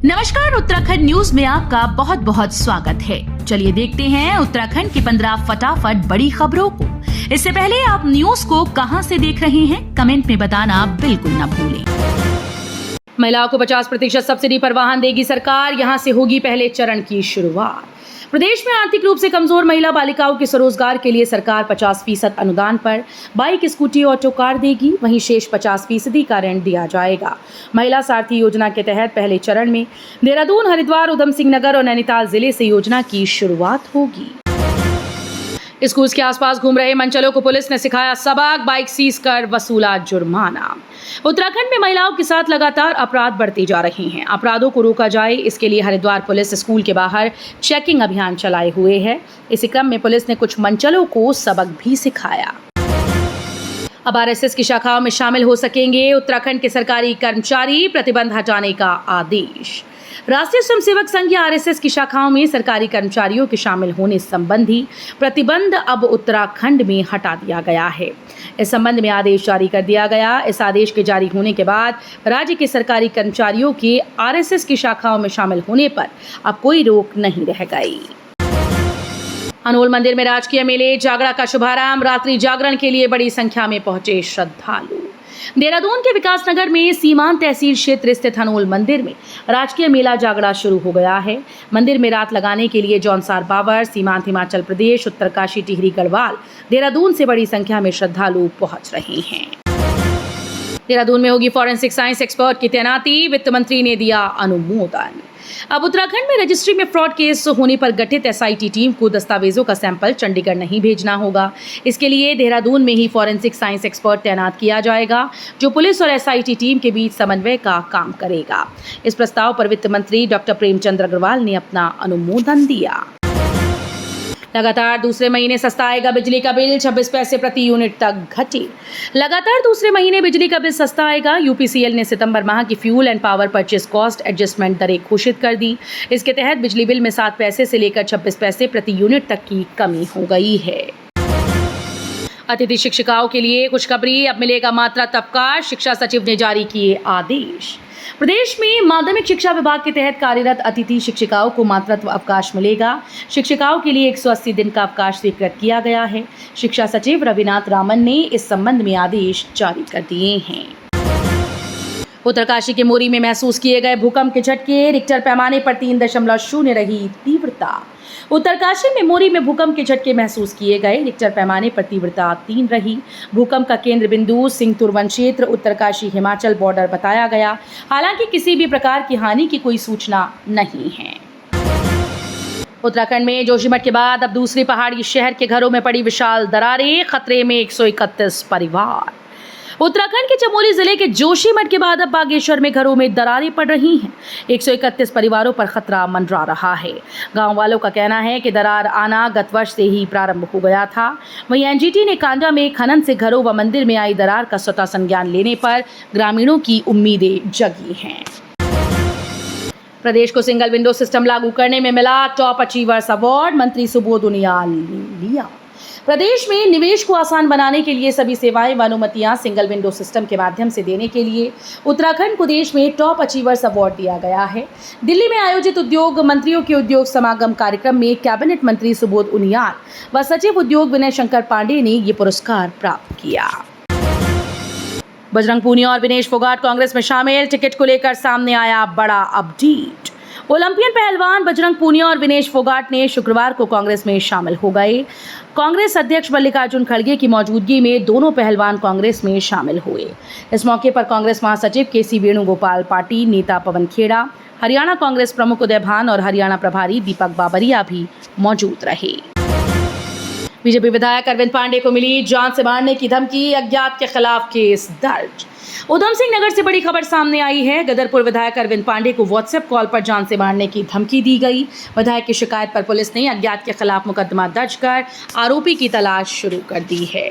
नमस्कार, उत्तराखंड न्यूज में आपका बहुत बहुत स्वागत है। चलिए देखते हैं उत्तराखंड की 15 फटाफट बड़ी खबरों को। इससे पहले आप न्यूज को कहां से देख रहे हैं, कमेंट में बताना बिल्कुल न भूलें। महिलाओं को 50% सब्सिडी पर वाहन देगी सरकार, यहां से होगी पहले चरण की शुरुआत। प्रदेश में आर्थिक रूप से कमजोर महिला बालिकाओं के स्वरोजगार के लिए सरकार 50% अनुदान पर बाइक, स्कूटी, ऑटो कार देगी। वहीं शेष 50% का ऋण दिया जाएगा। महिला सारथी योजना के तहत पहले चरण में देहरादून, हरिद्वार, उधम सिंह नगर और नैनीताल जिले से योजना की शुरुआत होगी। स्कूल के आसपास घूम रहे मनचलों को पुलिस ने सिखाया सबक, बाइक सीज कर वसूला जुर्माना। उत्तराखंड में महिलाओं के साथ लगातार अपराध बढ़ते जा रहे हैं। अपराधों को रोका जाए, इसके लिए हरिद्वार पुलिस स्कूल के बाहर चेकिंग अभियान चलाए हुए है। इसी क्रम में पुलिस ने कुछ मनचलों को सबक भी सिखाया। अब आरएसएस की शाखाओं में शामिल हो सकेंगे उत्तराखंड के सरकारी कर्मचारी, प्रतिबंध हटाने का आदेश। राष्ट्रीय स्वयंसेवक संघ या आरएसएस की शाखाओं में सरकारी कर्मचारियों के शामिल होने संबंधी प्रतिबंध अब उत्तराखंड में हटा दिया गया है। इस संबंध में आदेश जारी कर दिया गया। इस आदेश के जारी होने के बाद राज्य के सरकारी कर्मचारियों के आरएसएस की शाखाओं में शामिल होने पर अब कोई रोक नहीं रह गई। अनोल मंदिर में राजकीय मेले जागरा का शुभारंभ, रात्रि जागरण के लिए बड़ी संख्या में पहुंचे श्रद्धालु। देहरादून के विकास नगर में सीमांत तहसील क्षेत्र स्थित अनोल मंदिर में राजकीय मेला जागरा शुरू हो गया है। मंदिर में रात लगाने के लिए जौनसार बावर, सीमांत हिमाचल प्रदेश, उत्तरकाशी, टिहरी, गढ़वाल, देहरादून से बड़ी संख्या में श्रद्धालु पहुंच रहे हैं। देहरादून में होगी फॉरेंसिक साइंस एक्सपर्ट की तैनाती, वित्त मंत्री ने दिया अनुमोदन। अब उत्तराखंड में रजिस्ट्री में फ्रॉड केस होने पर गठित एसआईटी टीम को दस्तावेजों का सैंपल चंडीगढ़ नहीं भेजना होगा। इसके लिए देहरादून में ही फॉरेंसिक साइंस एक्सपर्ट तैनात किया जाएगा, जो पुलिस और एसआईटी टीम के बीच समन्वय का काम करेगा। इस प्रस्ताव पर वित्त मंत्री डॉक्टर प्रेमचंद अग्रवाल ने अपना अनुमोदन दिया। लगातार दूसरे महीने सस्ता आएगा बिजली का बिल, 26 पैसे प्रति यूनिट तक घटे। लगातार दूसरे महीने बिजली का बिल सस्ता आएगा। यूपीसीएल ने सितंबर माह की fuel and power purchase cost adjustment दरें घोषित कर दी। इसके तहत बिजली बिल में 7 पैसे से लेकर 26 पैसे प्रति यूनिट तक की कमी हो गई है। अतिथि शिक्षिकाओं के लिए खुशखबरी, अब मिलेगा मातृत्व अवकाश, शिक्षा सचिव ने जारी किए आदेश। प्रदेश में माध्यमिक शिक्षा विभाग के तहत कार्यरत अतिथि शिक्षिकाओं को मातृत्व अवकाश मिलेगा। शिक्षिकाओं के लिए 180 दिन का अवकाश स्वीकृत किया गया है। शिक्षा सचिव रविनाथ रामन ने इस संबंध में आदेश जारी कर दिए हैं। उत्तरकाशी के मोरी में महसूस किए गए भूकंप के झटके, रिक्टर पैमाने पर 3.0 रही तीव्रता। उत्तरकाशी में मोरी में भूकंप के झटके महसूस किए गए। रिक्टर पैमाने पर तीव्रता 3 रही। भूकंप का केंद्र बिंदु सिंहतुर वन क्षेत्र, उत्तरकाशी हिमाचल बॉर्डर बताया गया। हालांकि किसी भी प्रकार की हानि की कोई सूचना नहीं है। उत्तराखंड में जोशीमठ के बाद अब दूसरी पहाड़ी शहर के घरों में पड़ी विशाल दरारें, खतरे में 131 परिवार। उत्तराखंड के चमोली जिले के जोशीमठ के बाद अब बागेश्वर में घरों में दरारें पड़ रही हैं। 131 परिवारों पर खतरा मंडरा रहा है। गांव वालों का कहना है कि दरार आना गत वर्ष से ही प्रारंभ हो गया था। वहीं एनजीटी ने कांडा में खनन से घरों व मंदिर में आई दरार का स्वतः संज्ञान लेने पर ग्रामीणों की उम्मीदें जगी हैं। प्रदेश को सिंगल विंडो सिस्टम लागू करने में मिला टॉप अचीवर्स अवार्ड, मंत्री सुबोध उनियाल ने लिया। प्रदेश में निवेश को आसान बनाने के लिए सभी सेवाएं व अनुमतियां सिंगल विंडो सिस्टम के माध्यम से देने के लिए उत्तराखंड को देश में टॉप अचीवर्स अवार्ड दिया गया है। दिल्ली में आयोजित उद्योग मंत्रियों के उद्योग समागम कार्यक्रम में कैबिनेट मंत्री सुबोध उनियाल व सचिव उद्योग विनय शंकर पांडे ने ये पुरस्कार प्राप्त किया। बजरंग पूनिया और विनेश फोगाट कांग्रेस में शामिल, टिकट को लेकर सामने आया बड़ा अपडेट। ओलंपियन पहलवान बजरंग पूनिया और विनेश फोगाट ने शुक्रवार को कांग्रेस में शामिल हो गए। कांग्रेस अध्यक्ष मल्लिकार्जुन खड़गे की मौजूदगी में दोनों पहलवान कांग्रेस में शामिल हुए। इस मौके पर कांग्रेस महासचिव केसी वेणुगोपाल, पार्टी नेता पवन खेड़ा, हरियाणा कांग्रेस प्रमुख उदय भान और हरियाणा प्रभारी दीपक बाबरिया भी मौजूद रहे। बीजेपी विधायक अरविंद पांडे को मिली जान से मारने की धमकी, अज्ञात के खिलाफ केस दर्ज। उधम सिंह नगर से बड़ी खबर सामने आई है। गदरपुर विधायक अरविंद पांडे को व्हाट्सएप कॉल पर जान से मारने की धमकी दी गई। विधायक की शिकायत पर पुलिस ने अज्ञात के खिलाफ मुकदमा दर्ज कर आरोपी की तलाश शुरू कर दी है।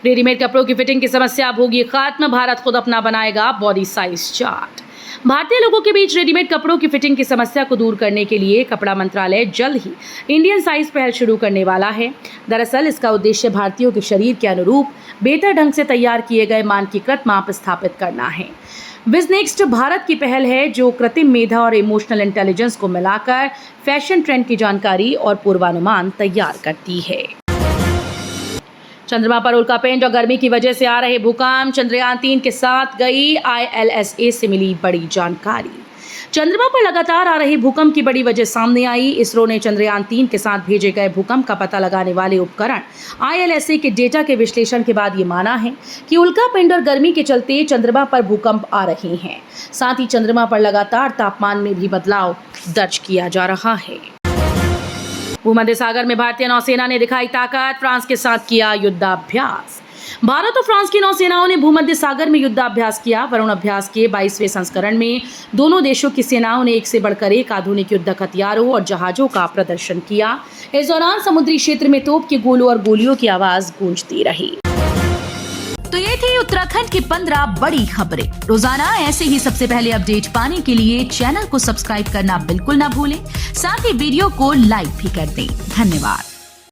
रेडीमेड कपड़ों की फिटिंग की समस्या अब होगी खत्म, भारत खुद अपना बनाएगा बॉडी साइज चार्ट। भारतीय लोगों के बीच रेडीमेड कपड़ों की फिटिंग की समस्या को दूर करने के लिए कपड़ा मंत्रालय जल्द ही इंडियन साइज पहल शुरू करने वाला है। दरअसल इसका उद्देश्य भारतीयों के शरीर के अनुरूप बेहतर ढंग से तैयार किए गए मानकीकृत माप स्थापित करना है। बिजनेक्स्ट भारत की पहल है जो कृत्रिम मेधा और इमोशनल इंटेलिजेंस को मिलाकर फैशन ट्रेंड की जानकारी और पूर्वानुमान तैयार करती है। चंद्रमा पर उल्कापिंड और गर्मी की वजह से आ रहे भूकंप, चंद्रयान 3 के साथ गई ILSA से मिली बड़ी जानकारी। चंद्रमा पर लगातार आ रहे भूकंप की बड़ी वजह सामने आई। इसरो ने चंद्रयान 3 के साथ भेजे गए भूकंप का पता लगाने वाले उपकरण ILSA के डेटा के विश्लेषण के बाद ये माना है कि उल्कापिंड और गर्मी के चलते चंद्रमा पर भूकंप आ रहे हैं। साथ ही चंद्रमा पर लगातार तापमान में भी बदलाव दर्ज किया जा रहा है। भूमध्य सागर में भारतीय नौसेना ने दिखाई ताकत, फ्रांस के साथ किया युद्धाभ्यास। भारत और फ्रांस की नौसेनाओं ने भूमध्य सागर में युद्धाभ्यास किया। वरुण अभ्यास के 22वें संस्करण में दोनों देशों की सेनाओं ने एक से बढ़कर एक आधुनिक युद्धक हथियारों और जहाजों का प्रदर्शन किया। इस दौरान समुद्री क्षेत्र में तोप के गोलों और गोलियों की आवाज गूंजती रही। तो ये थी उत्तराखंड की 15 बड़ी खबरें। रोजाना ऐसे ही सबसे पहले अपडेट पाने के लिए चैनल को सब्सक्राइब करना बिल्कुल ना भूलें। साथ ही वीडियो को लाइक भी कर दें। धन्यवाद।